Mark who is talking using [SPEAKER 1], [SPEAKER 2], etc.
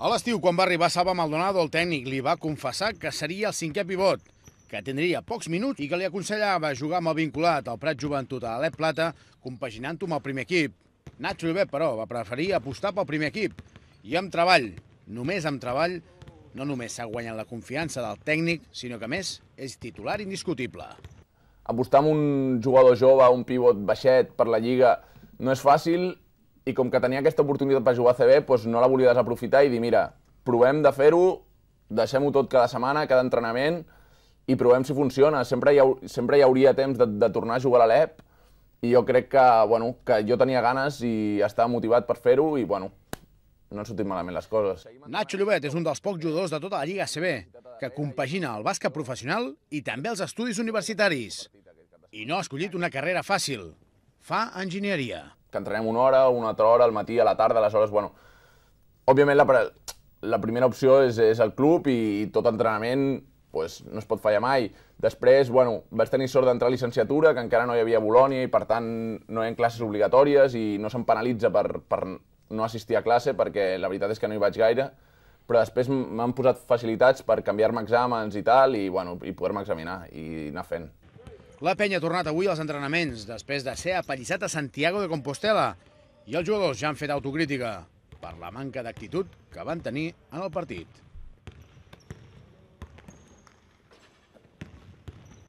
[SPEAKER 1] A l'estiu, quan va arribar Salva Maldonado, el tècnic li va confessar que seria el cinquè pivot, que tindria pocs minuts i que li aconsellava jugar amb el vinculat al Prat Joventut a l'Alep Plata, compaginant-ho amb el primer equip. Nacho Llobet, però, va preferir apostar pel primer equip. I amb treball, només amb treball, no només s'ha guanyat la confiança del tècnic, sinó que, a més, és titular indiscutible.
[SPEAKER 2] Apostar amb un jugador jove, un pivot baixet per la Lliga, no és fàcil, i com que tenia aquesta oportunitat per jugar a CB, doncs no la volia desaprofitar i dir, mira, provem de fer-ho, deixem-ho tot cada setmana, cada entrenament, i provem si funciona. Sempre hi hauria temps de tornar a jugar a l'Alep, i jo crec que jo tenia ganes i estava motivat per fer-ho, i no han sortit malament les coses.
[SPEAKER 1] Nacho Llobet és un dels pocs jugadors de tota la Lliga ACB que compagina el bàsquet professional i també els estudis universitaris. I no ha escollit una carrera fàcil. Fa enginyeria.
[SPEAKER 2] Que entrenem una hora, una altra hora, al matí, a la tarda, aleshores, òbviament la primera opció és el club i tot entrenament no es pot fallar mai. Després, vaig tenir sort d'entrar a llicenciatura, que encara no hi havia Bolònia i per tant no hi ha classes obligatòries i no se'm penalitza per no assistir a classe perquè la veritat és que no hi vaig gaire, però després m'han posat facilitats per canviar-me exàmens i tal i poder-me examinar i anar fent.
[SPEAKER 1] La penya ha tornat avui als entrenaments després de ser apallissat a Santiago de Compostela i els jugadors ja han fet autocrítica per la manca d'actitud que van tenir en el partit.